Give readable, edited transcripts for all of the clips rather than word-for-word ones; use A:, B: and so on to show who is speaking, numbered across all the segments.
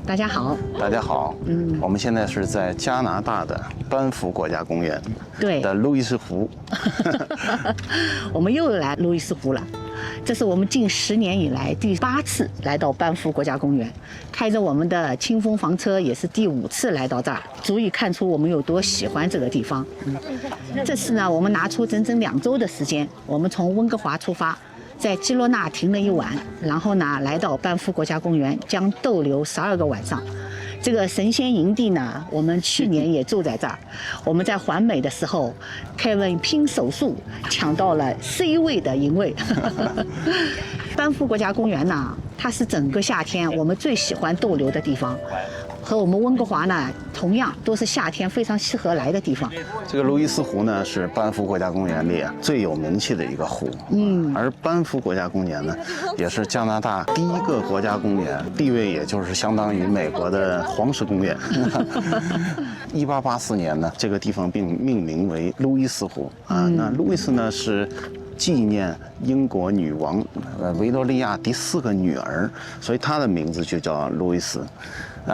A: 大家好。
B: 大家好，我们现在是在加拿大的班夫国家公园的路易斯湖。
A: 我们又来路易斯湖了，这是我们近10年以来第8次来到班夫国家公园，开着我们的清风房车也是第5次来到这儿，足以看出我们有多喜欢这个地方。这次呢，我们拿出整整2周的时间，我们从温哥华出发，在基罗纳停了1晚，然后呢来到班夫国家公园，将逗留12个晚上。这个神仙营地呢，我们去年也住在这儿。我们在环美的时候，Kevin 拼手速抢到了 C 位的营位。班夫国家公园呢，它是整个夏天我们最喜欢逗留的地方。和我们温哥华呢，同样都是夏天非常适合来的地方。
B: 这个路易斯湖呢，是班夫国家公园里最有名气的一个湖。而班夫国家公园呢，也是加拿大第1个国家公园，地位也就是相当于美国的黄石公园。1884年呢，这个地方并命名为路易斯湖啊。那路易斯呢是纪念英国女王维多利亚第4个女儿，所以她的名字就叫路易斯。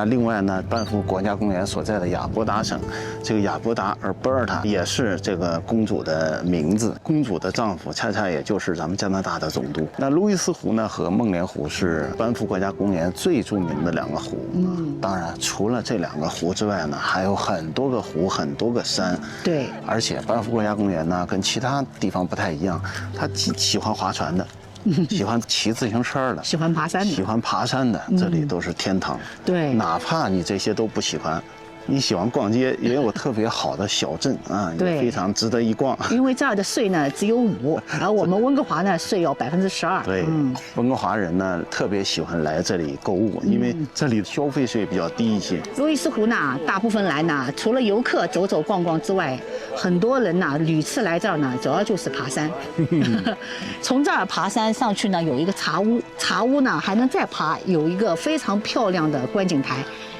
B: 另外呢，班夫国家公园所在的亚伯达省，这个亚伯达Alberta也是这个公主的名字。公主的丈夫恰恰也就是咱们加拿大的总督。那路易斯湖呢和梦莲湖是班夫国家公园最著名的2个湖。当然除了这2个湖之外呢，还有很多个湖，很多个山。
A: 对，
B: 而且班夫国家公园呢跟其他地方不太一样，它喜欢划船的。喜欢骑自行车的，
A: 喜欢爬山的，
B: 喜欢爬山的，这里都是天堂。
A: 对，
B: 哪怕你这些都不喜欢，你喜欢逛街，也有特别好的小镇啊，也非常值得一逛。
A: 因为这儿的税呢只有5%，而我们温哥华呢税要12%。
B: 对，温哥华人呢特别喜欢来这里购物，因为这里消费税比较低一些。
A: 路易斯湖呢，大部分来呢，除了游客走走逛逛之外，很多人呢屡次来这儿呢，主要就是爬山。从这儿爬山上去呢，有一个茶屋，茶屋呢还能再爬，有一个非常漂亮的观景台。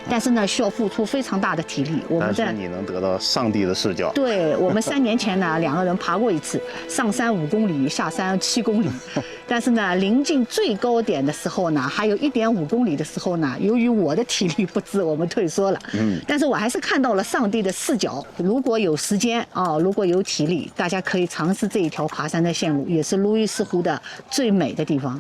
A: 但是呢，需要付出非常大的体力。
B: 但是你能得到上帝的视角。
A: 对，我们3年前呢，2个人爬过1次，上山5公里，下山7公里。但是呢，临近最高点的时候呢，还有1.5公里的时候呢，由于我的体力不支，我们退缩了。但是我还是看到了上帝的视角。如果有时间啊，如果有体力，大家可以尝试这一条爬山的线路，也是路易斯湖的最美的地方。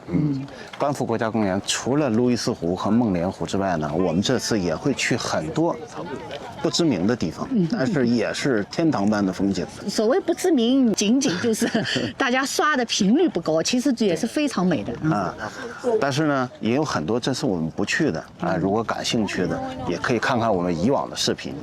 B: 班夫国家公园除了路易斯湖和梦莲湖之外呢，我们这次也会去很多不知名的地方，但是也是天堂般的风景。
A: 所谓不知名，仅仅就是大家刷的频率不高，其实也是非常美的啊。
B: 但是呢，也有很多这次我们不去的啊，如果感兴趣的，也可以看看我们以往的视频。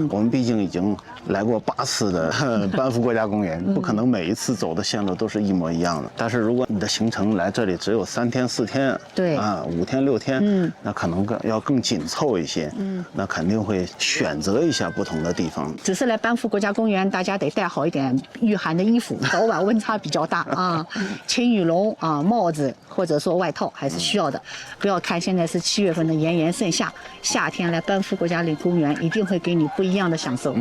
B: 我们毕竟已经来过8次的班夫国家公园，不可能每一次走的线路都是一模一样的。但是如果你的行程来这里只有3天4天，
A: 对
B: 啊5天6天，那可能要更紧凑一些。那肯定会选择一下不同的地方。
A: 只是来班夫国家公园，大家得带好一点御寒的衣服，早晚温差比较大啊。轻羽绒啊、帽子或者说外套还是需要的。不要看现在是7月份的炎炎盛夏，夏天来班夫国家公园一定会给你不一样的享受。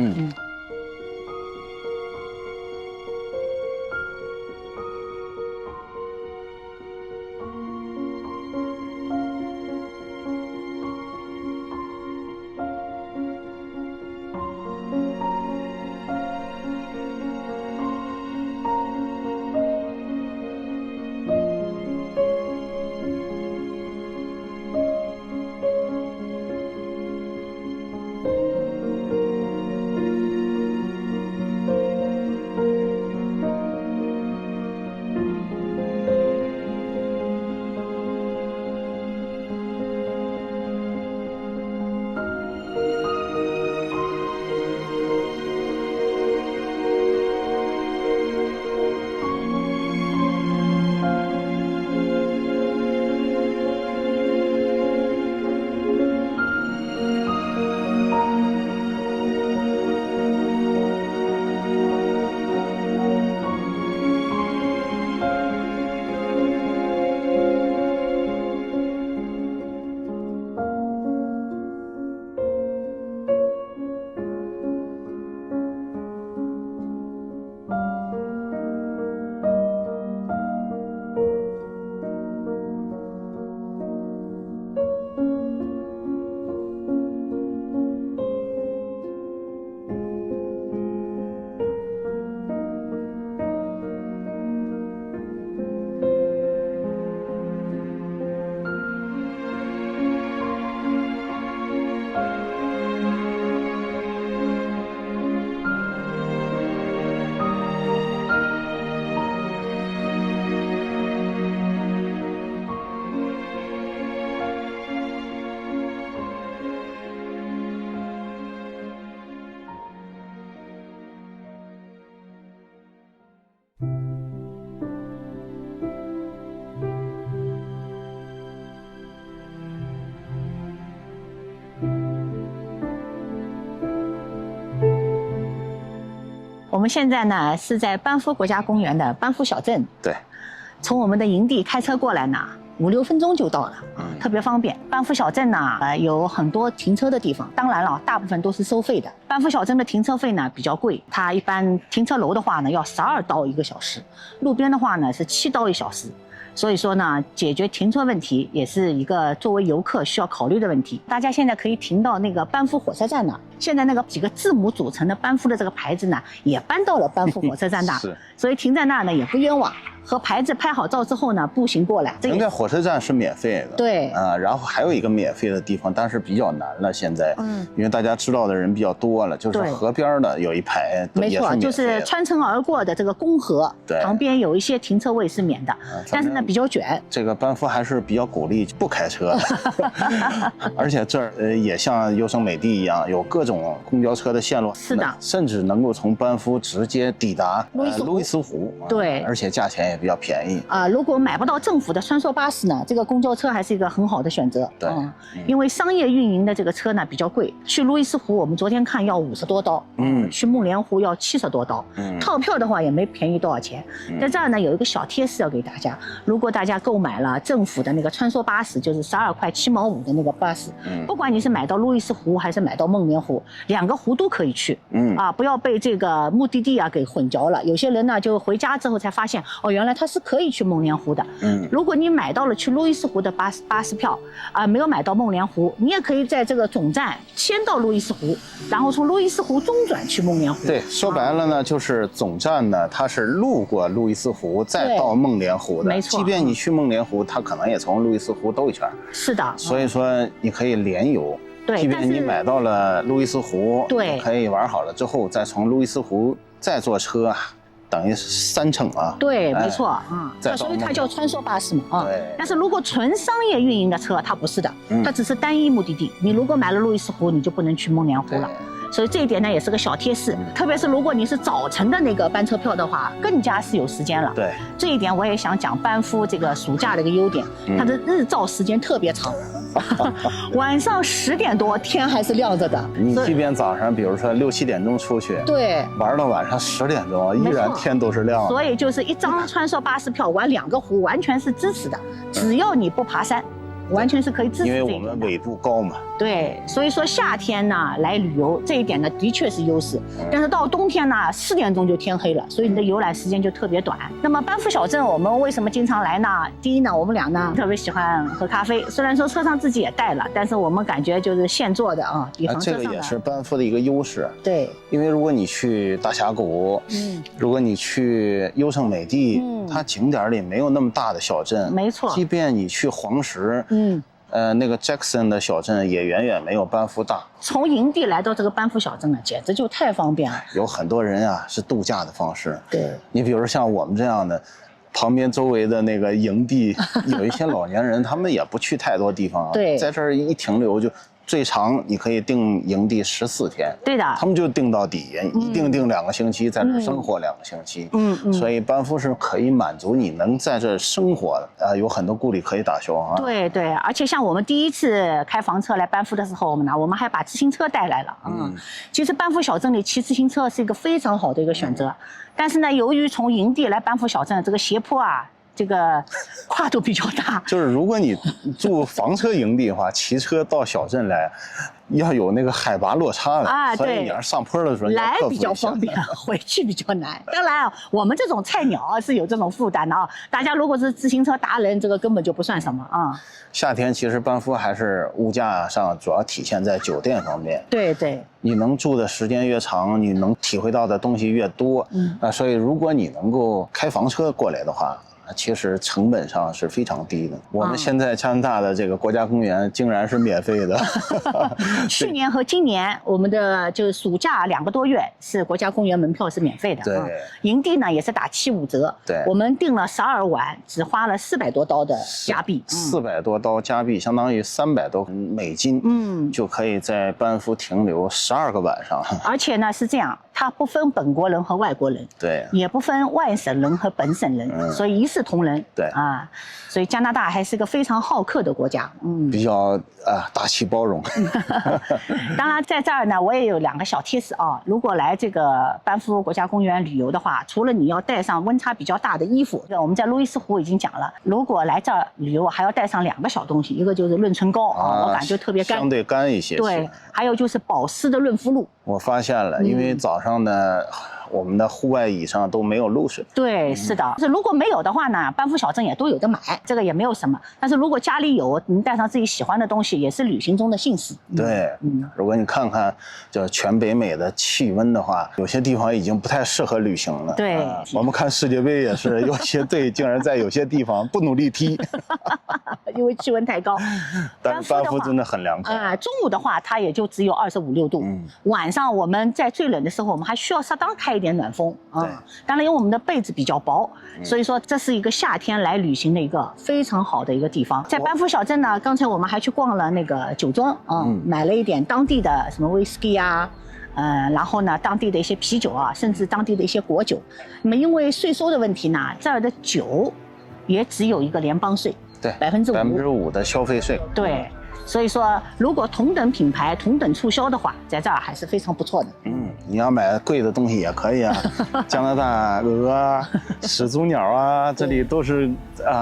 A: 我们现在呢是在班夫国家公园的班夫小镇。
B: 对，
A: 从我们的营地开车过来呢，5-6分钟就到了，特别方便。班夫小镇呢，有很多停车的地方，当然了，大部分都是收费的。班夫小镇的停车费呢比较贵，它一般停车楼的话呢要12刀1个小时，路边的话呢是7刀1小时。所以说呢，解决停车问题也是一个作为游客需要考虑的问题。大家现在可以停到那个班夫火车站那儿，现在那个几个字母组成的班夫的这个牌子呢，也搬到了班夫火车站那儿，所以停在那儿呢也不冤枉。和牌子拍好照之后呢，步行过来。
B: 停在火车站是免费的。
A: 对
B: 然后还有一个免费的地方，但是比较难了现在，因为大家知道的人比较多了，就是河边的有一排
A: 没错，就是穿城而过的这个公河，旁边有一些停车位是免的，但是呢比较卷。
B: 这个班夫还是比较鼓励不开车的，而且这儿也像优胜美地一样，有各种公交车的线路，
A: 是的，
B: 甚至能够从班夫直接抵达路易斯湖，
A: 对，
B: 而且价钱也比较便宜
A: 如果买不到政府的穿梭巴士呢，这个公交车还是一个很好的选择。
B: 对，
A: 因为商业运营的这个车呢比较贵，去路易斯湖我们昨天看要50多刀，去梦莲湖要70多刀，套票的话也没便宜多少钱。在这儿呢有一个小贴士要给大家，如果大家购买了政府的那个穿梭巴士，就是12块7毛5的那个巴士，不管你是买到路易斯湖还是买到梦莲湖，2个湖都可以去，不要被这个目的地给混淆了。有些人呢就回家之后才发现，原来它是可以去梦莲湖的。如果你买到了去路易斯湖的巴士票没有买到梦莲湖，你也可以在这个总站先到路易斯湖，然后从路易斯湖中转去梦莲湖。
B: 对，说白了呢，就是总站呢它是路过路易斯湖再到梦莲湖的，
A: 没错。
B: 即便你去梦莲湖，它可能也从路易斯湖兜一圈。
A: 是的，
B: 所以说你可以连游。
A: 对，
B: 即便你买到了路易斯湖，
A: 对，
B: 可以玩好了之后，再从路易斯湖再坐车，等于3程啊。
A: 对，没错，所以它叫穿梭巴士嘛，对。但是如果纯商业运营的车，它不是的，它只是单一目的地。你如果买了路易斯湖，你就不能去梦莲湖了。所以这一点呢也是个小贴士，特别是如果你是早晨的那个班车票的话，更加是有时间了。
B: 对，
A: 这一点我也想讲班夫这个暑假的一个优点，它的日照时间特别长，晚上10点多天还是亮着的。
B: 你即便早上比如说6、7点钟出去，
A: 对，
B: 玩到晚上10点钟，依然天都是亮的。
A: 所以就是一张穿梭巴士票玩2个湖，完全是支持的，只要你不爬山。完全是可以支持这一点的，
B: 因为我们纬度高嘛。
A: 对，所以说夏天呢来旅游这一点呢的确是优势，但是到冬天呢4点钟就天黑了，所以你的游览时间就特别短。那么班夫小镇我们为什么经常来呢？第一呢，我们俩呢特别喜欢喝咖啡，虽然说车上自己也带了，但是我们感觉就是现做的比房车上的。
B: 这个也是班夫的一个优势。
A: 对，
B: 因为如果你去大峡谷，如果你去优胜美地，它景点里没有那么大的小镇，
A: 没错。
B: 即便你去黄石，那个 Jackson 的小镇也远远没有班夫大。
A: 从营地来到这个班夫小镇呢，简直就太方便了。
B: 有很多人是度假的方式。
A: 对，
B: 你比如像我们这样的，旁边周围的那个营地，有一些老年人，他们也不去太多地方，
A: 对，
B: 在这儿一停留就。最长你可以定营地14天，
A: 对的，
B: 他们就定到底，一定2个星期，在这生活2个星期，所以班夫是可以满足你能在这生活的，有很多顾虑可以打消啊。
A: 对对，而且像我们第一次开房车来班夫的时候，我们还把自行车带来了，其实班夫小镇里骑自行车是一个非常好的一个选择，但是呢，由于从营地来班夫小镇这个斜坡这个跨度比较大，
B: 就是如果你住房车营地的话，骑车到小镇来，要有那个海拔落差的所以你要上坡的时候
A: 来比较方便，回去比较难。当然我们这种菜鸟是有这种负担的大家如果是自行车达人，这个根本就不算什么
B: 夏天其实班夫还是物价上主要体现在酒店方面。
A: 对对，
B: 你能住的时间越长，你能体会到的东西越多。所以如果你能够开房车过来的话，其实成本上是非常低的。我们现在加拿大的这个国家公园竟然是免费的。
A: 去年和今年我们的就是暑假2个多月是国家公园门票是免费的。
B: 对，
A: 营地呢也是打75折。
B: 对，
A: 我们订了12晚，只花了400多刀的加币。
B: 400多刀加币，相当于300多美金。就可以在班夫停留12个晚上。
A: 而且呢是这样。它不分本国人和外国人，
B: 对，
A: 也不分外省人和本省人，所以一视同仁。
B: 对
A: 啊，所以加拿大还是个非常好客的国家。
B: 比较大气包容。
A: 当然，在这儿呢，我也有2个小贴士啊。如果来这个班夫国家公园旅游的话，除了你要带上温差比较大的衣服，我们在路易斯湖已经讲了，如果来这儿旅游还要带上2个小东西，一个就是润唇膏啊，我感觉特别干，
B: 相对干一些。
A: 对，还有就是保湿的润肤露。
B: 我发现了，因为早上呢，我们的户外椅上都没有露水。
A: 对，是的。就是如果没有的话呢，班夫小镇也都有的买，这个也没有什么。但是如果家里有，你带上自己喜欢的东西，也是旅行中的幸事。
B: 对，如果你看看就全北美的气温的话，有些地方已经不太适合旅行了。
A: 对，
B: 我们看世界杯也是，有些队竟然在有些地方不努力踢，
A: 因为气温太高。
B: 但是班夫真的很凉快。
A: 中午的话，它也就只有25、6度。晚上我们在最冷的时候，我们还需要适当开一点暖风啊。当然，因为我们的被子比较薄，所以说这是一个夏天来旅行的一个非常好的一个地方。在班夫小镇呢，刚才我们还去逛了那个酒庄啊，买了一点当地的什么威士忌啊。然后呢，当地的一些啤酒啊，甚至当地的一些果酒。那么因为税收的问题呢，这儿的酒也只有一个联邦税，
B: 对
A: ，5%
B: 的消费税。
A: 对。所以说，如果同等品牌、同等促销的话，在这儿还是非常不错的。
B: 你要买贵的东西也可以啊，加拿大鹅啊、始祖鸟啊，这里都是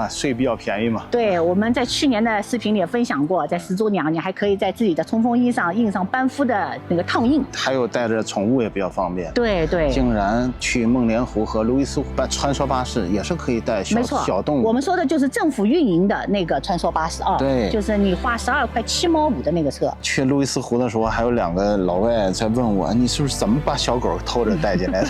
B: 税比较便宜嘛。
A: 对，我们在去年的视频里也分享过，在始祖鸟，你还可以在自己的冲锋衣上印上班夫的那个烫印，
B: 还有带着宠物也比较方便。
A: 对对。
B: 竟然去梦莲湖和路易斯湖穿梭巴士也是可以带小动物。
A: 我们说的就是政府运营的那个穿梭巴士啊，
B: 对，
A: 就是你花12块7毛5的那个车。
B: 去路易斯湖的时候，还有2个老外在问我，你是不是怎么把小狗偷着带进来的？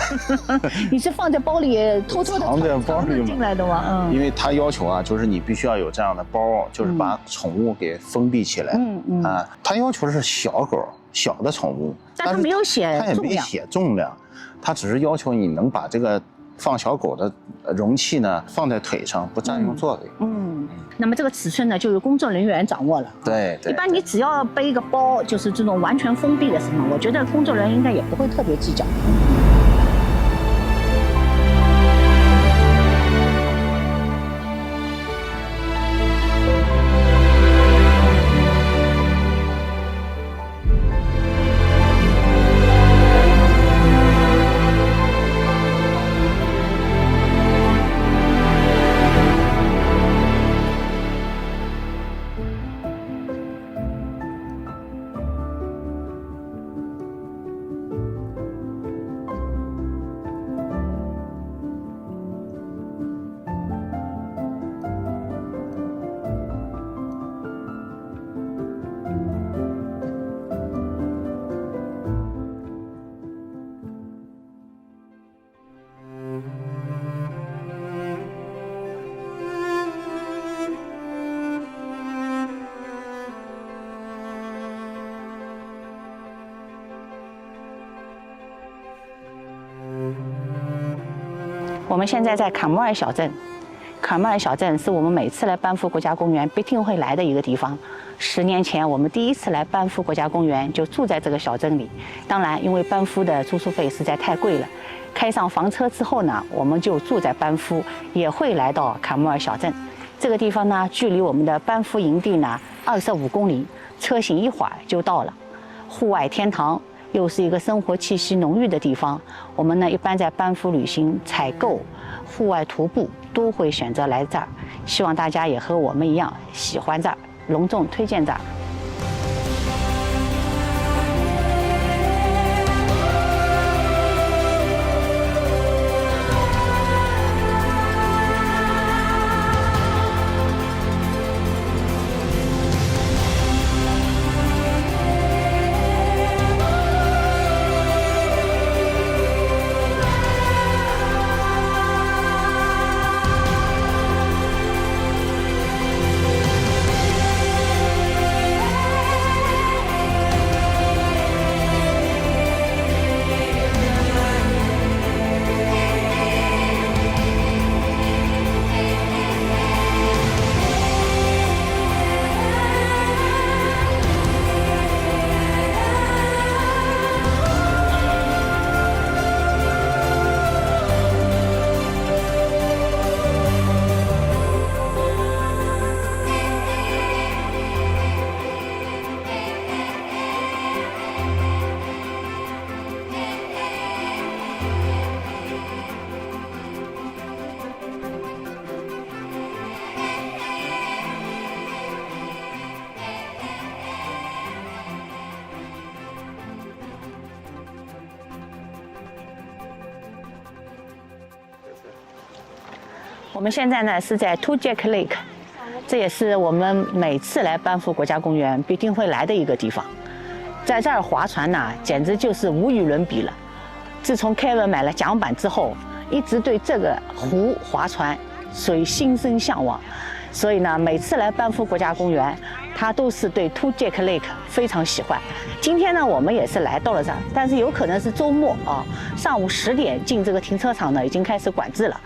A: 你是放在包里偷偷的
B: 藏在包里
A: 进来的吗？
B: 因为他要求就是你必须要有这样的包，就是把宠物给封闭起来。他要求的是小狗、小的宠物，
A: 但他没有写重量，
B: 他也没写重量，他只是要求你能把这个放小狗的容器呢放在腿上，不占用座位。
A: 那么这个尺寸呢，就由工作人员掌握了。
B: 对，
A: 一般你只要背一个包，就是这种完全封闭的什么，我觉得工作人员应该也不会特别计较。我们现在在卡莫尔小镇，卡莫尔小镇是我们每次来班夫国家公园必定会来的一个地方。10年前我们第一次来班夫国家公园就住在这个小镇里，当然因为班夫的住宿费实在太贵了，开上房车之后呢，我们就住在班夫，也会来到卡莫尔小镇。这个地方呢，距离我们的班夫营地呢25公里，车行一会儿就到了。户外天堂，又是一个生活气息浓郁的地方。我们呢一般在班夫旅行、采购、户外徒步都会选择来这儿，希望大家也和我们一样喜欢这儿，隆重推荐这儿。我们现在呢是在 Tujek Lake， 这也是我们每次来班夫国家公园必定会来的一个地方。在这儿划船呢，简直就是无与伦比了。自从 Kevin 买了桨板之后，一直对这个湖划船属于心生向往。所以呢，每次来班夫国家公园，他都是对 Tujek Lake 非常喜欢。今天呢，我们也是来到了这儿，但是有可能是周末啊，上午10点进这个停车场呢已经开始管制了。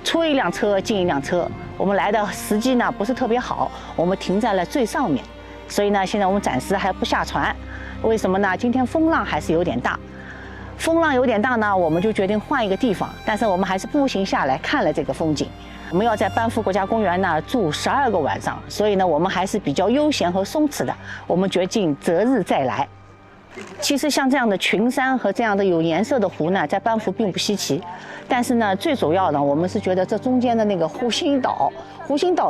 A: 出一辆车进一辆车，我们来的时机呢不是特别好，我们停在了最上面，所以呢，现在我们暂时还不下船。为什么呢？今天风浪还是有点大，风浪有点大呢，我们就决定换一个地方。但是我们还是步行下来看了这个风景。我们要在班夫国家公园呢住12个晚上，所以呢，我们还是比较悠闲和松弛的。我们决定择日再来。其实像这样的群山和这样的有颜色的湖呢，在班夫并不稀奇。但是呢，最主要的，我们是觉得这中间的那个湖心岛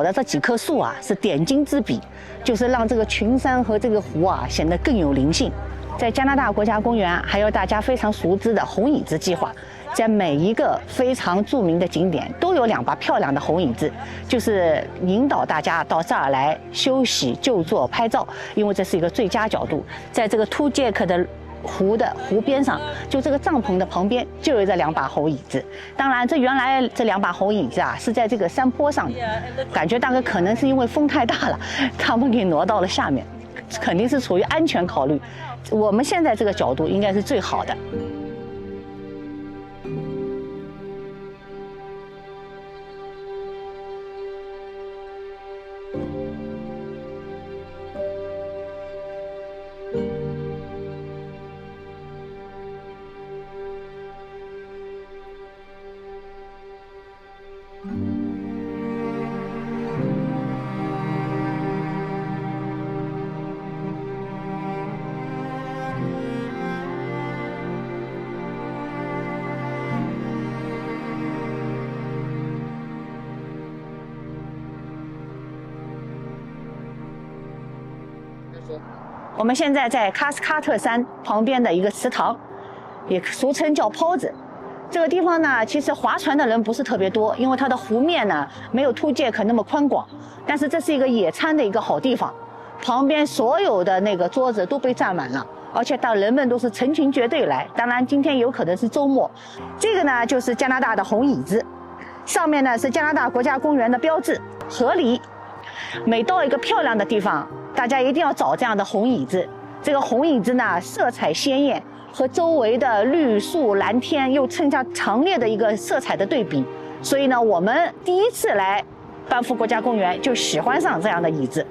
A: 的这几棵树啊，是点睛之笔，就是让这个群山和这个湖啊显得更有灵性。在加拿大国家公园，还有大家非常熟知的红椅子计划，在每一个非常著名的景点都有2把漂亮的红椅子，就是引导大家到这儿来休息、就坐、拍照，因为这是一个最佳角度。在这个 Tujek 的湖边上，就这个帐篷的旁边就有这2把红椅子。当然，原来这2把红椅子啊是在这个山坡上的，感觉大概可能是因为风太大了，他们给挪到了下面，肯定是出于安全考虑。我们现在这个角度应该是最好的。我们现在在卡斯卡特山旁边的一个池塘，也俗称叫泡子。这个地方呢，其实划船的人不是特别多，因为它的湖面呢没有 Tujek 那么宽广。但是这是一个野餐的一个好地方，旁边所有的那个桌子都被占满了，而且人们都是成群结队来。当然，今天有可能是周末。这个呢就是加拿大的红椅子，上面呢是加拿大国家公园的标志河狸。每到一个漂亮的地方，大家一定要找这样的红椅子。这个红椅子呢，色彩鲜艳，和周围的绿树蓝天又衬下强烈的一个色彩的对比。所以呢，我们第一次来班夫国家公园就喜欢上这样的椅子。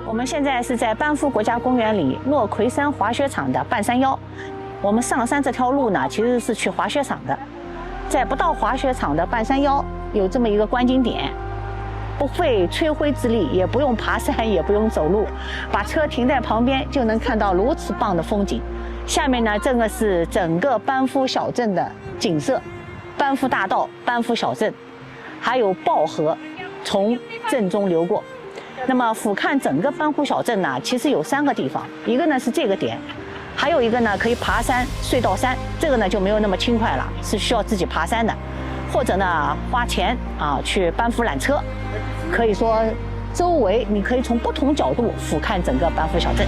A: 我们现在是在班夫国家公园里诺奎山滑雪场的半山腰。我们上山这条路呢，其实是去滑雪场的。在不到滑雪场的半山腰有这么一个观景点，不费吹灰之力，也不用爬山，也不用走路，把车停在旁边就能看到如此棒的风景。下面呢，这个是整个班夫小镇的景色，班夫大道、班夫小镇，还有豹河从镇中流过。那么俯瞰整个班夫小镇呢，其实有3个地方，一个呢是这个点，还有一个呢可以爬山隧道山，这个呢就没有那么轻快了，是需要自己爬山的，或者呢花钱去班夫缆车。可以说，周围你可以从不同角度俯瞰整个班夫小镇。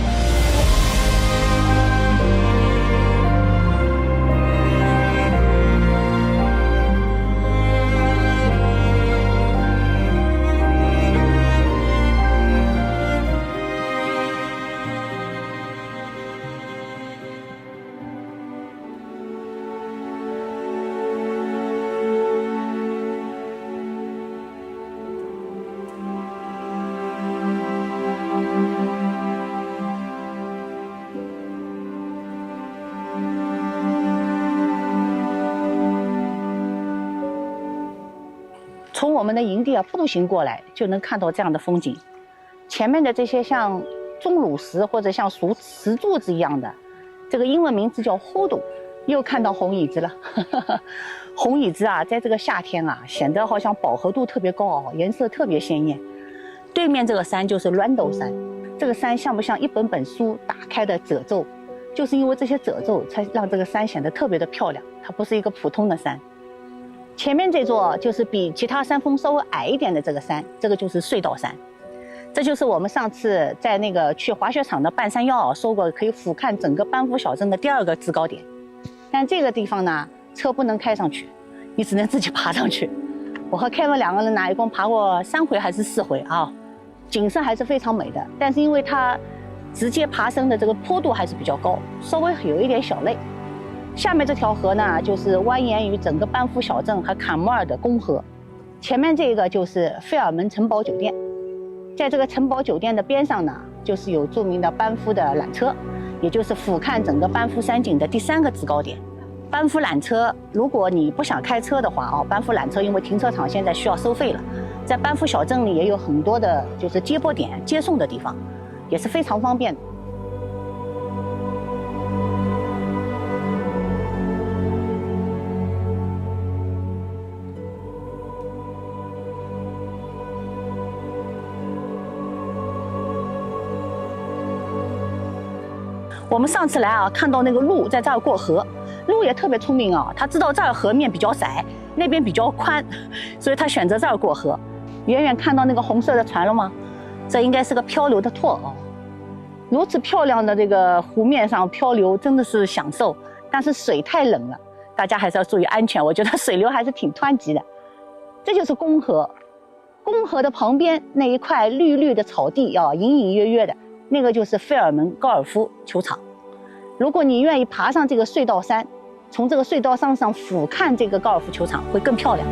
A: 我们的营地步行过来就能看到这样的风景。前面的这些像钟乳石或者像石柱子一样的，这个英文名字叫 hoodoo。又看到红椅子了，红椅子在这个夏天显得好像饱和度特别高颜色特别鲜艳。对面这个山就是鸾斗山，这个山像不像一本本书打开的褶皱？就是因为这些褶皱，才让这个山显得特别的漂亮。它不是一个普通的山。前面这座就是比其他山峰稍微矮一点的这个山，这个就是隧道山。这就是我们上次在那个去滑雪场的半山腰说过，可以俯瞰整个班夫小镇的第2个制高点。但这个地方呢，车不能开上去，你只能自己爬上去。我和Kevin2个人一共爬过3回还是4回景色还是非常美的。但是因为它直接爬升的这个坡度还是比较高，稍微有一点小累。下面这条河呢，就是蜿蜒于整个班夫小镇和坎莫尔的公河。前面这个就是费尔门城堡酒店，在这个城堡酒店的边上呢，就是有著名的班夫的缆车，也就是俯瞰整个班夫山景的第3个制高点。班夫缆车，如果你不想开车的话班夫缆车因为停车场现在需要收费了，在班夫小镇里也有很多的就是接驳点接送的地方，也是非常方便的。我们上次来看到那个鹿在这儿过河，鹿也特别聪明它知道这儿河面比较窄，那边比较宽，所以它选择这儿过河。远远看到那个红色的船了吗？这应该是个漂流的舵如此漂亮的这个湖面上漂流真的是享受，但是水太冷了，大家还是要注意安全。我觉得水流还是挺湍急的。这就是公河，公河的旁边那一块绿绿的草地隐隐约约的，那个就是费尔门高尔夫球场。如果你愿意爬上这个隧道山，从这个隧道上俯瞰这个高尔夫球场，会更漂亮。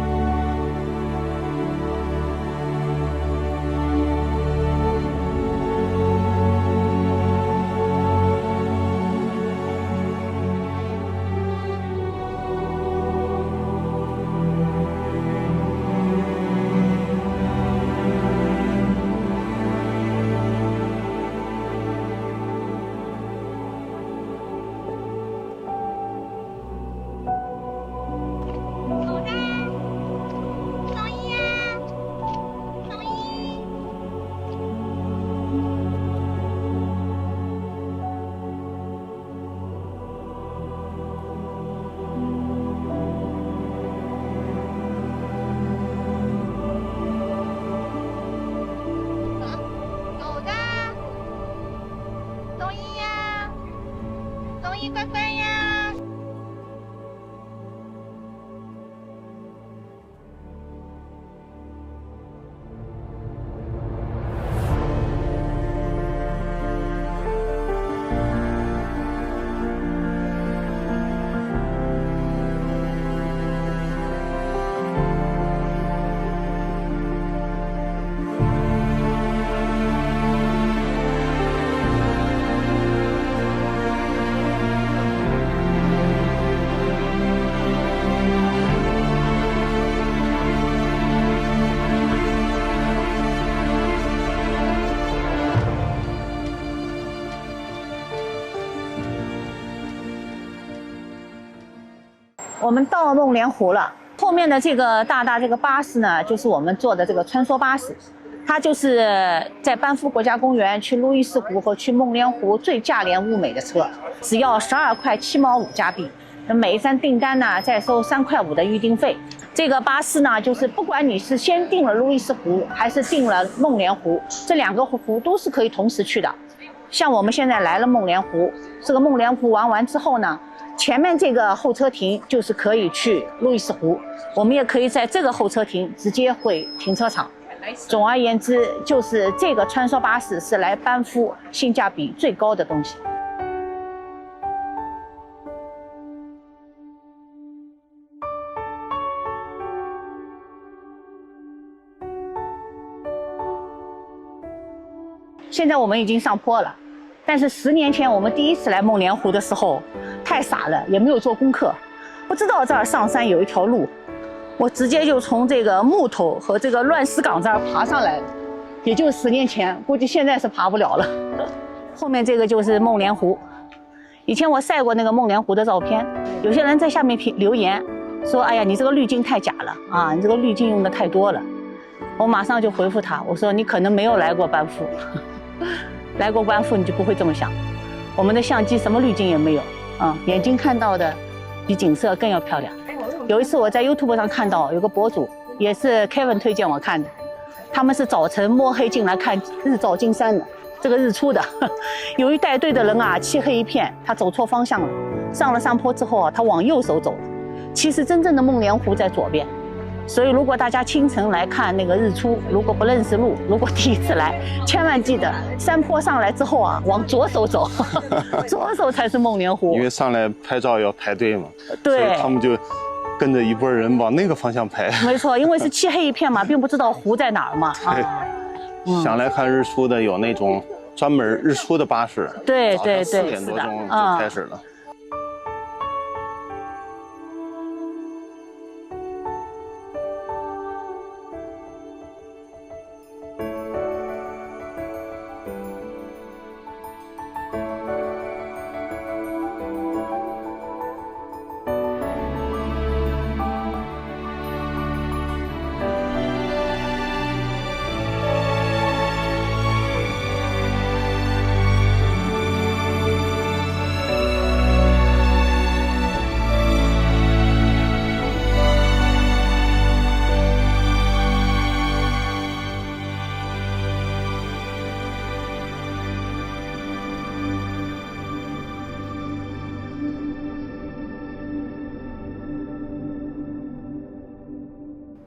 C: 乖乖呀！
A: 我们到梦莲湖了，后面的这个大这个巴士呢，就是我们坐的这个穿梭巴士，它就是在班夫国家公园去路易斯湖和去梦莲湖最价廉物美的车，只要12块7毛5加币。那每一站订单呢，再收3块5的预订费。这个巴士呢，就是不管你是先订了路易斯湖，还是订了梦莲湖，这2个湖都是可以同时去的。像我们现在来了梦莲湖，这个梦莲湖玩完之后呢，前面这个候车亭就是可以去路易斯湖，我们也可以在这个候车亭直接回停车场。总而言之，就是这个穿梭巴士是来班夫性价比最高的东西。现在我们已经上坡了，但是10年前我们第一次来梦莲湖的时候，太傻了，也没有做功课，不知道这儿上山有一条路，我直接就从这个木头和这个乱石岗这儿爬上来了，也就10年前，估计现在是爬不了了。后面这个就是梦莲湖，以前我晒过那个梦莲湖的照片，有些人在下面留言说：“哎呀，你这个滤镜太假了啊，你这个滤镜用的太多了。”我马上就回复他，我说：“你可能没有来过班夫，来过班夫你就不会这么想。我们的相机什么滤镜也没有啊，眼睛看到的比景色更要漂亮。”有一次我在 YouTube 上看到有个博主，也是 Kevin 推荐我看的，他们是早晨摸黑进来看日照金山的，这个日出的。有一带队的人啊，漆黑一片，他走错方向了，上了山坡之后啊，他往右手走，其实真正的梦莲湖在左边。所以如果大家清晨来看那个日出，如果不认识路，如果第一次来，千万记得山坡上来之后啊，往左手走，左手才是梦莲湖。
B: 因为上来拍照要排队嘛，
A: 对，
B: 所以他们就跟着一拨人往那个方向排。
A: 没错，因为是漆黑一片嘛，并不知道湖在哪儿嘛。啊，
B: 想来看日出的有那种专门日出的巴士，
A: 对对对，
B: 4点多钟就开始了。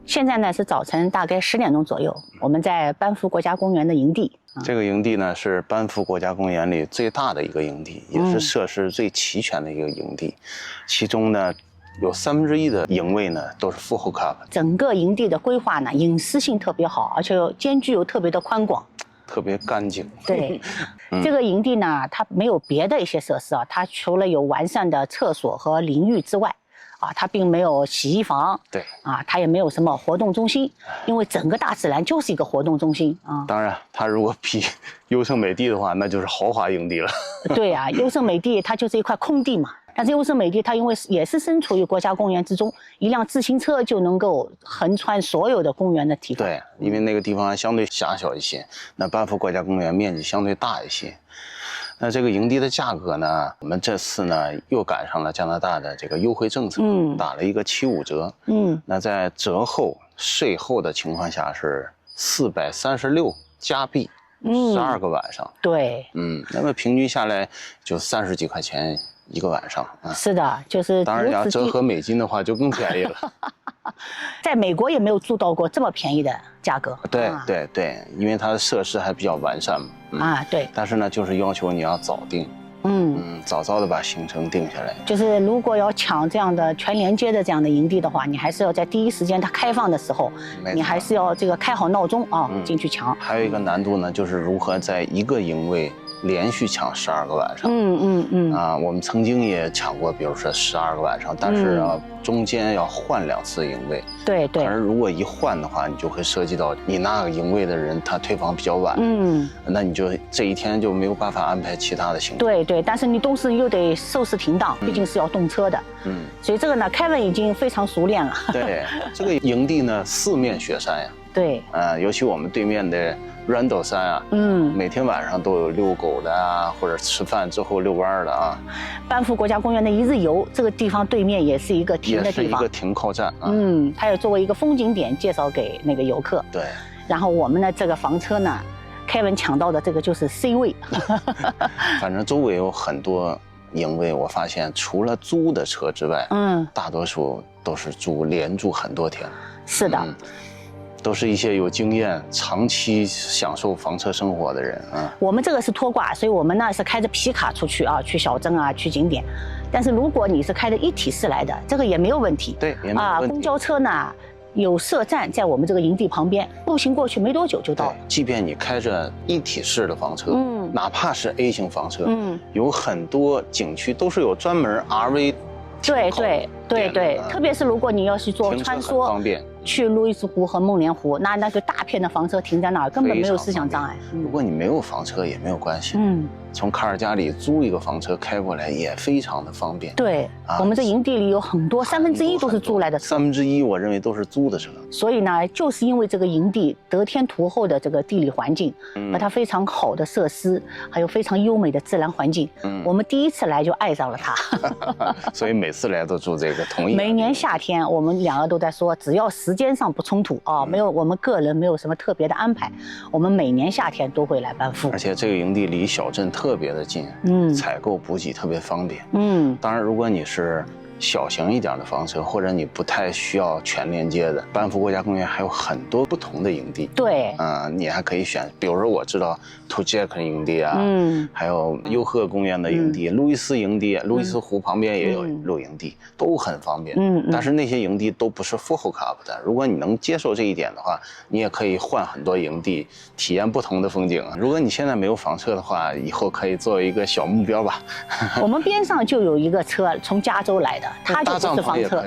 A: 现在呢是早晨大概10点钟左右，我们在班夫国家公园的营地。
B: 这个营地呢是班夫国家公园里最大的一个营地，也是设施最齐全的一个营地。其中呢有1/3的营位呢都是 full hookup。
A: 整个营地的规划呢隐私性特别好，而且间距又特别的宽广，
B: 特别干净。
A: 对，这个营地呢它没有别的一些设施啊，它除了有完善的厕所和淋浴之外。啊，它并没有洗衣房，
B: 对，
A: 啊，它也没有什么活动中心，因为整个大自然就是一个活动中心啊。
B: 当然，它如果比优胜美地的话，那就是豪华营地了。
A: 对啊，优胜美地它就是一块空地嘛，但是优胜美地它因为也是身处于国家公园之中，一辆自行车就能够横穿所有的公园的体范。
B: 对，因为那个地方相对狭小一些，那班夫国家公园面积相对大一些。那这个营地的价格呢？我们这次呢又赶上了加拿大的这个优惠政策，打了一个75折。那在折后税后的情况下是436加币，12个晚上。
A: 对，
B: 那么平均下来就30几块钱一个晚上啊。
A: 是的，就是
B: 当然要折合美金的话就更便宜了。
A: 在美国也没有住到过这么便宜的价格。
B: 对对对，因为它的设施还比较完善嘛。对。但是呢，就是要求你要早订。早早的把行程定下来。就是如果要抢这样的全连接的这样的营地的话，你还是要在第一时间它开放的时候，你还是要这个开好闹钟啊，进去抢。还有一个难度呢，就是如何在一个营位连续抢12个晚上。我们曾经也抢过，比如说12个晚上，但是中间要换2次营位。对对。而如果一换的话，你就会涉及到你那个营位的人他退房比较晚，那你就这一天就没有办法安排其他的行程。对对，但是你同时又得收拾停当，毕竟是要动车的。所以这个呢，Kevin已经非常熟练了。对，这个营地呢4面雪山呀。对。尤其我们对面的 Randall 山啊，每天晚上都有遛狗的啊，或者吃饭之后遛弯的啊。班夫国家公园的一日游，这个地方对面也是一个停的地方，也是一个停靠站啊。它也作为一个风景点介绍给那个游客。对。然后我们的这个房车呢，Kevin抢到的这个就是 C 位。反正周围有很多营位，我发现除了租的车之外，大多数都是连住很多天。是的。都是一些有经验、长期享受房车生活的人啊。我们这个是拖挂，所以我们呢是开着皮卡出去啊，去小镇啊，去景点。但是如果你是开着一体式来的，这个也没有问题。对，也没有问题。公交车呢有设站在我们这个营地旁边，步行过去没多久就到了。即便你开着一体式的房车，哪怕是 A 型房车，有很多景区都是有专门 RV
A: 对，特别是如果你要去做穿梭，
B: 方便。
A: 去路易斯湖和梦莲湖，那就大片的房车停在那儿，根本没有思想障碍。
B: 如果你没有房车也没有关系，从卡尔加里租一个房车开过来也非常的方便。
A: 对，我们这营地里有很多1/3都是租来的车
B: ，1/3我认为都是租的车。
A: 所以呢，就是因为这个营地得天独厚的这个地理环境，和它非常好的设施，还有非常优美的自然环境，我们第一次来就爱上了它。
B: 所以每次来都住这个同一。
A: 每年夏天我们两个都在说，只要时间上不冲突啊，没有我们个人没有什么特别的安排，我们每年夏天都会来班夫。
B: 而且这个营地离小镇特别的近，采购补给特别方便。当然如果你是小型一点的房车，或者你不太需要全连接的，班夫国家公园还有很多不同的营地。
A: 对，
B: 你还可以选，比如说我知道图杰克营地啊，还有尤赫公园的营地，路易斯营地，路易斯湖旁边也有露营地，都很方便。但是那些营地都不是 full cup 的，如果你能接受这一点的话，你也可以换很多营地，体验不同的风景。如果你现在没有房车的话，以后可以作为一个小目标吧。
A: 我们边上就有一个车从加州来的。他就不是房车，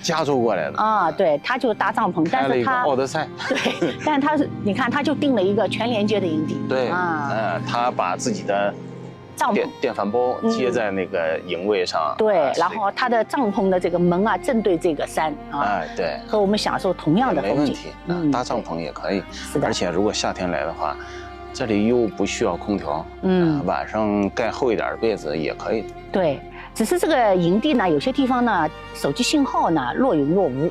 B: 加州过来的
A: 对，他就搭帐篷，但是他
B: 奥德赛，
A: 对，但是他是你看，他就订了一个全连接的营地，
B: 对，他把自己的帐篷电饭煲接在那个营位上，
A: 对，然后他的帐篷的这个门正对这个山
B: 对，
A: 和我们享受同样的风景，
B: 没问题，搭帐篷也可以，是的，而且如果夏天来的话，这里又不需要空调，晚上盖厚一点的被子也可以，
A: 对。只是这个营地呢，有些地方呢，手机信号呢若有若无。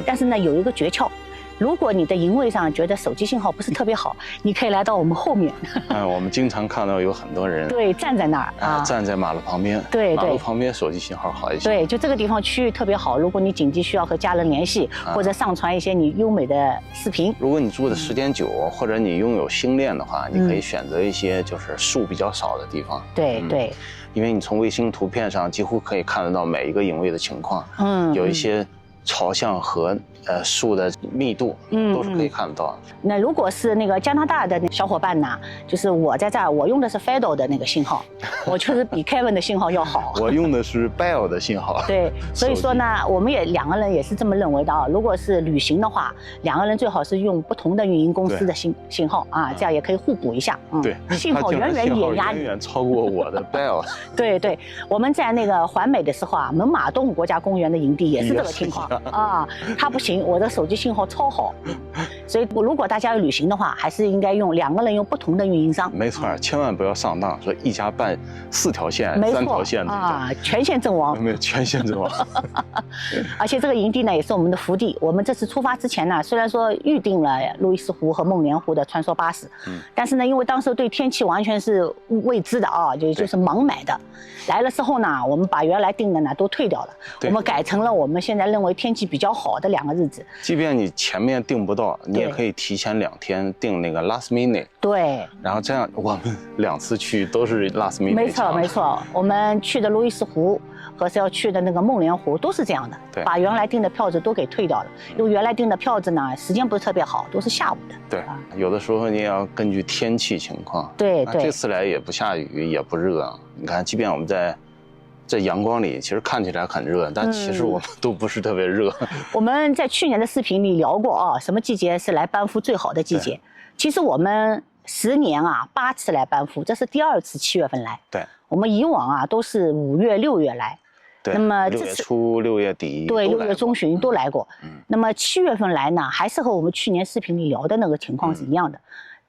A: 但是呢，有一个诀窍，如果你的营位上觉得手机信号不是特别好，你可以来到我们后面。
B: 我们经常看到有很多人
A: 对站在那儿
B: 站在马路旁边，对，马路旁边手机信号好一些。
A: 对，就这个地方区域特别好。如果你紧急需要和家人联系，或者上传一些你优美的视频，
B: 如果你住的时间久，或者你拥有星链的话，你可以选择一些就是树比较少的地方。
A: 对。
B: 因为你从卫星图片上几乎可以看得到每一个营位的情况，有一些朝向和树的密度都是可以看得到的。
A: 那如果是那个加拿大的那小伙伴呢，就是我在这儿，我用的是 Fido 的那个信号，我就是比 Kevin 的信号要好。
B: 我用的是 Bell 的信号。
A: 对，所以说呢，我们也两个人也是这么认为的啊。如果是旅行的话，两个人最好是用不同的运营公司的信号这样也可以互补一下。
B: 对，
A: 信号远
B: 远超过我的 Bell。
A: 对，我们在那个环美的时候门马洞国家公园的营地也是这个情况它不行。我的手机信号超好，所以如果大家要旅行的话，还是应该用两个人用不同的运营商。
B: 没错，千万不要上当，说一家办4条线、3条线
A: 全线阵亡。
B: 没有全线阵亡。
A: 而且这个营地呢也是我们的福地。我们这次出发之前呢，虽然说预定了路易斯湖和梦莲湖的穿梭巴士，但是呢，因为当时对天气完全是未知的就是盲买的。来了之后呢，我们把原来定的呢都退掉了，我们改成了我们现在认为天气比较好的2个日子。
B: 即便你前面订不到，你也可以提前2天订那个 last minute。
A: 对。
B: 然后这样，我们2次去都是 last minute。
A: 没错，我们去的路易斯湖和是要去的那个梦莲湖都是这样的。
B: 对。
A: 把原来订的票子都给退掉了，因为原来订的票子呢时间不是特别好，都是下午的。
B: 对。有的时候你也要根据天气情况。
A: 对。
B: 这次来也不下雨，也不热。你看，即便我们在阳光里，其实看起来很热，但其实我们都不是特别热。
A: 我们在去年的视频里聊过什么季节是来班夫最好的季节。其实我们10年8次来班夫，这是第2次7月份来。
B: 对。
A: 我们以往都是5月、6月来。
B: 对。
A: 那么
B: 6月初、6月底。
A: 对，6月中旬都来过。那么7月份来呢，还是和我们去年视频里聊的那个情况是一样的。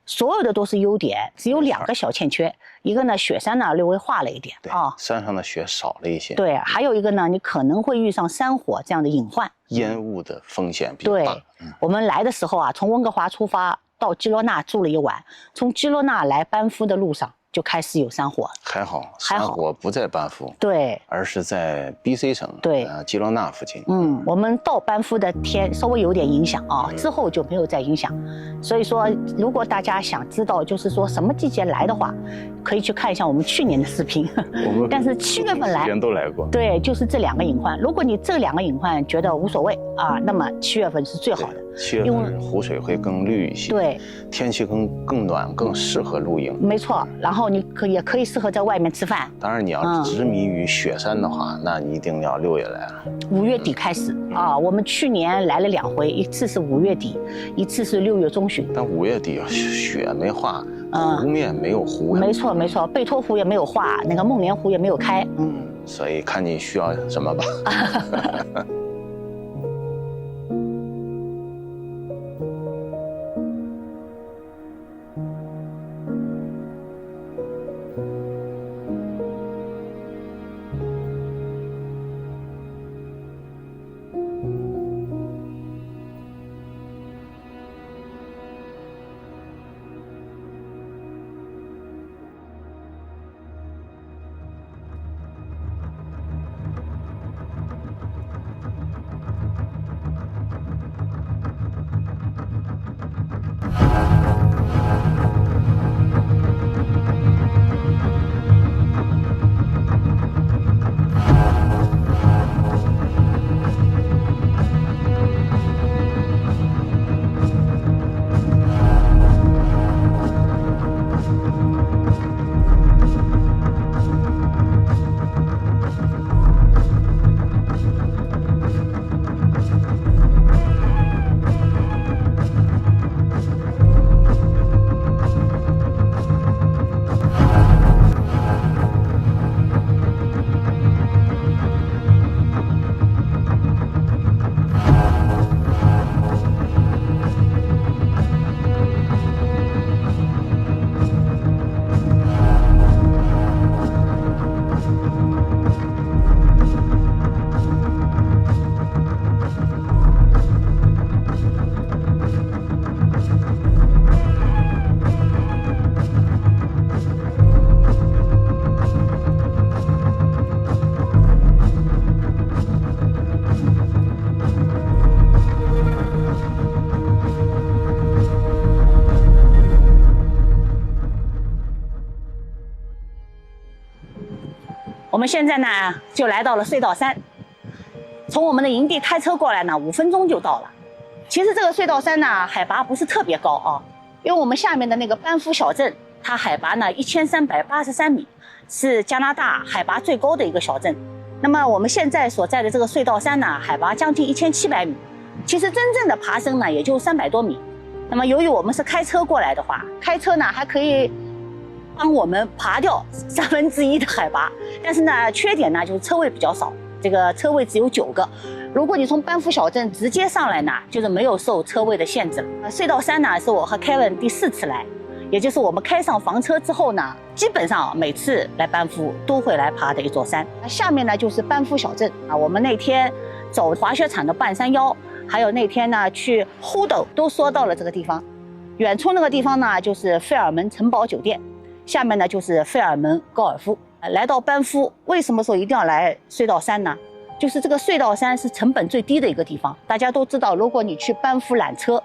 A: 所有的都是优点，只有2个小欠缺。一个呢，雪山呢略微化了一点
B: 山上的雪少了一些。
A: 对，还有一个呢，你可能会遇上山火这样的隐患，
B: 烟雾的风险比较大。
A: 对，我们来的时候从温哥华出发到基罗纳住了1晚，从基罗纳来班夫的路上就开始有山火。
B: 还好，山火不在班夫，
A: 对，
B: 而是在 BC 省，
A: 对，
B: 基罗纳附近。
A: 我们到班夫的天稍微有点影响之后就没有再影响。所以说，如果大家想知道就是说什么季节来的话，可以去看一下我们去年的视频。但是7月份来，
B: 都来过。
A: 对，就是这2个隐患。如果你这2个隐患觉得无所谓那么7月份是最好的。
B: 7月份湖水会更绿一些，
A: 对，
B: 天气更暖，更适合露营。
A: 没错，然后你也可以适合在外面吃饭。
B: 当然，你要执迷于雪山的话，那你一定要6月来了。
A: 5月底开始啊，我们去年来了2回，一次是5月底，一次是6月中旬。
B: 但5月底雪没化，湖面没有湖。
A: 没错没错，贝托湖也没有化，那个梦莲湖也没有开。
B: 所以看你需要什么吧。
A: 我们现在呢就来到了隧道山，从我们的营地开车过来呢5分钟就到了。其实这个隧道山呢海拔不是特别高啊，因为我们下面的那个班夫小镇，它海拔呢1383米，是加拿大海拔最高的一个小镇。那么我们现在所在的这个隧道山呢，海拔将近1700米，其实真正的爬升呢也就300多米。那么由于我们是开车过来的话，开车呢还可以帮我们爬掉1/3的海拔，但是呢，缺点呢就是车位比较少，这个车位只有9个。如果你从班夫小镇直接上来呢，就是没有受车位的限制了。隧道山呢是我和 Kevin 第4次来，也就是我们开上房车之后呢，基本上每次来班夫都会来爬的一座山。下面呢就是班夫小镇啊，我们那天走滑雪场的半山腰，还有那天呢去呼斗都说到了这个地方。远处那个地方呢就是费尔门城堡酒店。下面呢就是费尔门高尔夫。来到班夫，为什么说一定要来隧道山呢？就是这个隧道山是成本最低的一个地方。大家都知道，如果你去班夫缆车，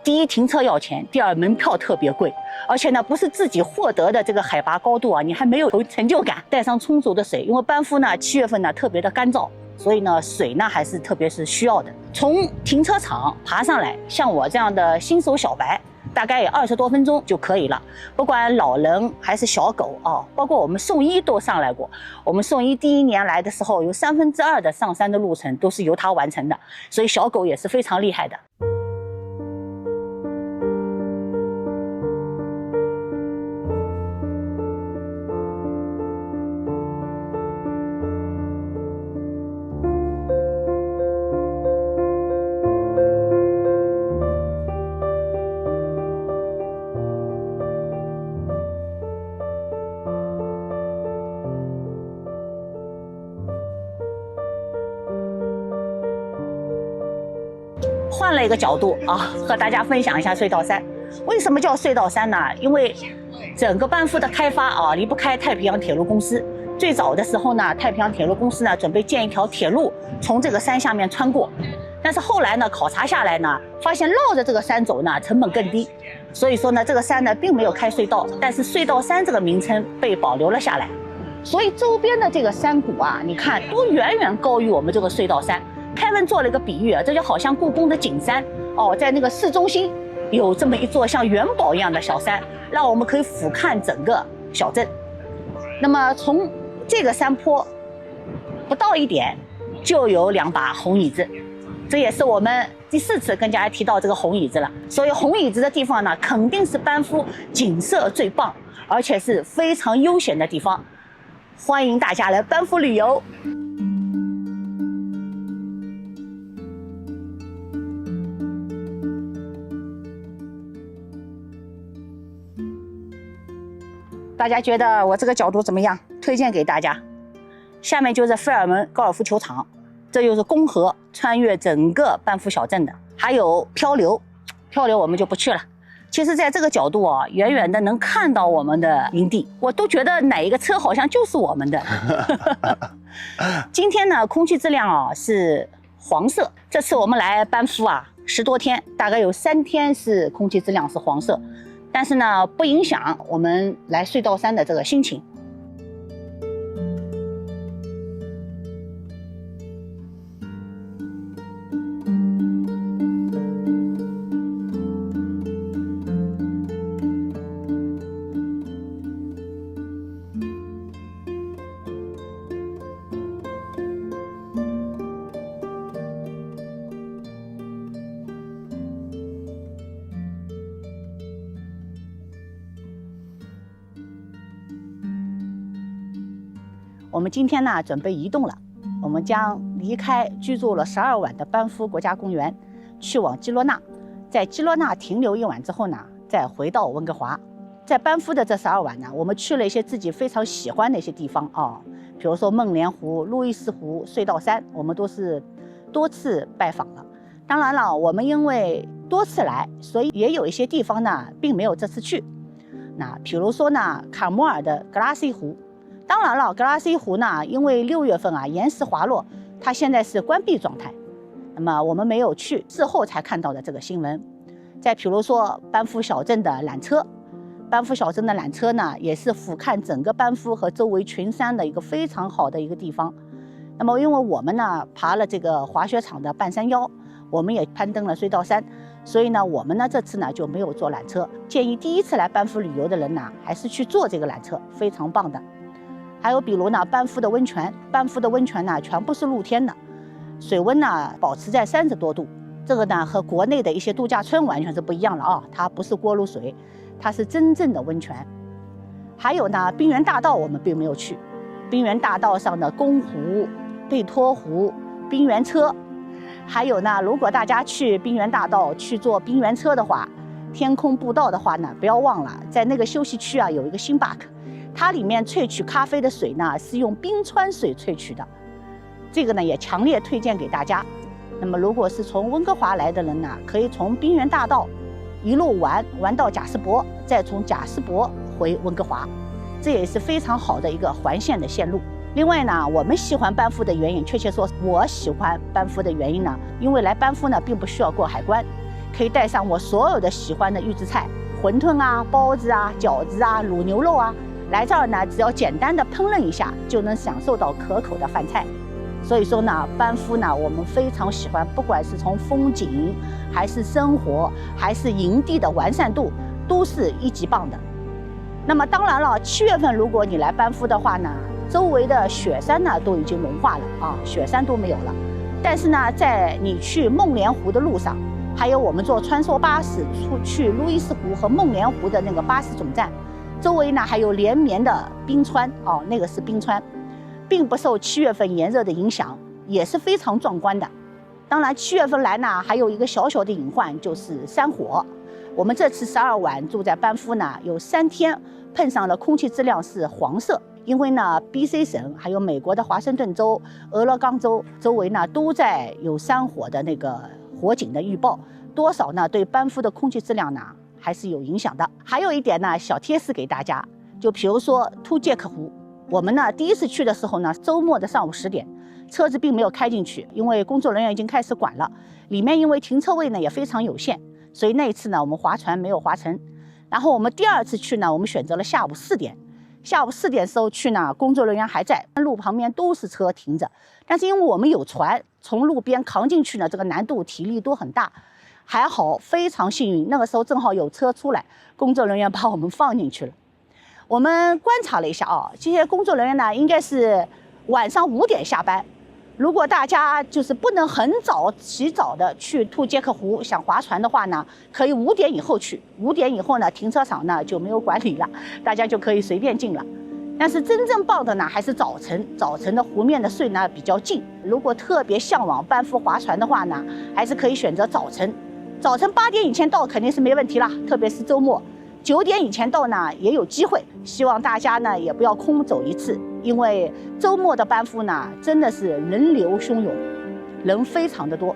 A: 第一停车要钱，第二门票特别贵，而且呢不是自己获得的这个海拔高度啊，你还没有成就感。带上充足的水，因为班夫呢7月份呢特别的干燥，所以呢水呢还是特别是需要的。从停车场爬上来，像我这样的新手小白，大概也20多分钟就可以了。不管老人还是小狗啊，包括我们兽医都上来过。我们兽医第1年来的时候，有2/3的上山的路程都是由他完成的，所以小狗也是非常厉害的。换了一个角度啊，和大家分享一下隧道山。为什么叫隧道山呢？因为整个班夫的开发啊，离不开太平洋铁路公司。最早的时候呢，太平洋铁路公司呢准备建一条铁路从这个山下面穿过，但是后来呢考察下来呢，发现绕着这个山走呢成本更低，所以说呢这个山呢并没有开隧道，但是隧道山这个名称被保留了下来。所以周边的这个山谷啊，你看都远远高于我们这个隧道山。Kevin 做了一个比喻啊，这就好像故宫的景山哦，在那个市中心有这么一座像元宝一样的小山，让我们可以俯瞰整个小镇。那么从这个山坡不到1点就有2把红椅子，这也是我们第4次跟大家提到这个红椅子了。所以红椅子的地方呢，肯定是班夫景色最棒，而且是非常悠闲的地方。欢迎大家来班夫旅游。大家觉得我这个角度怎么样？推荐给大家。下面就是费尔门高尔夫球场，这就是公河穿越整个班夫小镇的，还有漂流我们就不去了。其实在这个角度啊，远远的能看到我们的营地，我都觉得哪一个车好像就是我们的。今天呢，空气质量啊是黄色。这次我们来班夫啊10多天，大概有3天是空气质量是黄色。但是呢，不影响我们来隧道山的这个心情。我们今天呢准备移动了，我们将离开居住了12晚的班夫国家公园，去往基罗纳，在基罗纳停留1晚之后呢，再回到温哥华。在班夫的这12晚呢，我们去了一些自己非常喜欢的一些地方啊，比如说梦莲湖、路易斯湖、隧道山，我们都是多次拜访了。当然了，我们因为多次来，所以也有一些地方呢并没有这次去。那比如说呢，卡摩尔的格拉西湖。当然了，格拉西湖呢，因为6月份啊岩石滑落，它现在是关闭状态，那么我们没有去，事后才看到的这个新闻。再比如说班夫小镇的缆车，班夫小镇的缆车呢，也是俯瞰整个班夫和周围群山的一个非常好的一个地方。那么因为我们呢爬了这个滑雪场的半山腰，我们也攀登了隧道山，所以呢我们呢这次呢就没有坐缆车。建议第1次来班夫旅游的人呢，还是去坐这个缆车，非常棒的。还有比如呢，班夫的温泉，班夫的温泉呢全部是露天的，水温呢保持在30多度，这个呢和国内的一些度假村完全是不一样了啊，它不是锅炉水，它是真正的温泉。还有呢，滨原大道我们并没有去，滨原大道上的宫湖、贝托湖、滨原车，还有呢，如果大家去滨原大道去坐滨原车的话，天空步道的话呢，不要忘了在那个休息区啊有一个星巴克。它里面萃取咖啡的水呢，是用冰川水萃取的，这个呢也强烈推荐给大家。那么如果是从温哥华来的人呢，可以从滨原大道一路玩到贾斯伯，再从贾斯伯回温哥华，这也是非常好的一个环线的线路。另外呢，我们喜欢班夫的原因，确切说我喜欢班夫的原因呢，因为来班夫呢并不需要过海关，可以带上我所有的喜欢的预制菜，馄饨啊、包子啊、饺子啊、卤牛肉啊。来这儿呢，只要简单的烹饪一下，就能享受到可口的饭菜。所以说呢，班夫呢，我们非常喜欢，不管是从风景，还是生活，还是营地的完善度，都是1级棒的。那么当然了，7月份如果你来班夫的话呢，周围的雪山呢都已经融化了啊，雪山都没有了。但是呢，在你去梦莲湖的路上，还有我们坐穿梭巴士去路易斯湖和梦莲湖的那个巴士总站。周围呢还有连绵的冰川哦，那个是冰川，并不受7月份炎热的影响，也是非常壮观的。当然7月份来呢，还有一个小小的隐患，就是山火。我们这次12晚住在班夫呢，有3天碰上了空气质量是黄色，因为呢 BC 省还有美国的华盛顿州、俄勒冈州周围呢都在有山火的那个火警的预报，多少呢对班夫的空气质量呢还是有影响的。还有一点呢，小贴士给大家，就比如说突杰克湖，我们呢第1次去的时候呢，周末的上午10点，车子并没有开进去，因为工作人员已经开始管了。里面因为停车位呢也非常有限，所以那一次呢我们划船没有划成。然后我们第2次去呢，我们选择了下午4点。下午4点时候去呢，工作人员还在，路旁边都是车停着。但是因为我们有船，从路边扛进去呢，这个难度体力都很大。还好，非常幸运，那个时候正好有车出来，工作人员把我们放进去了。
D: 我们观察了一下啊，这些工作人员呢，应该是晚上5点下班。如果大家就是不能很早起早的去兔杰克湖想划船的话呢，可以5点以后去。5点以后呢，停车场呢就没有管理了，大家就可以随便进了。但是真正棒的呢，还是早晨。早晨的湖面的水呢比较静。如果特别向往班夫划船的话呢，还是可以选择早晨。早晨8点以前到肯定是没问题啦，特别是周末。9点以前到呢也有机会。希望大家呢也不要空走一次。因为周末的班夫呢，真的是人流汹涌，人非常的多。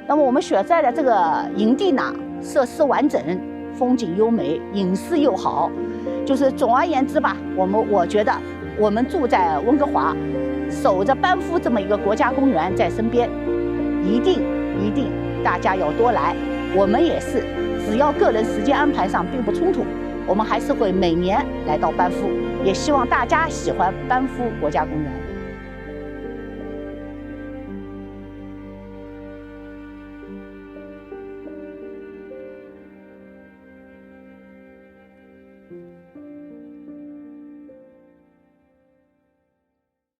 D: 那么我们选在的这个营地呢，设施完整，风景优美，饮食又好，就是总而言之吧，我觉得我们住在温哥华，守着班夫这么一个国家公园在身边，一定大家要多来。我们也是，只要个人时间安排上并不衝突，我们还是会每年来到班夫。也希望大家喜欢班夫国家公园。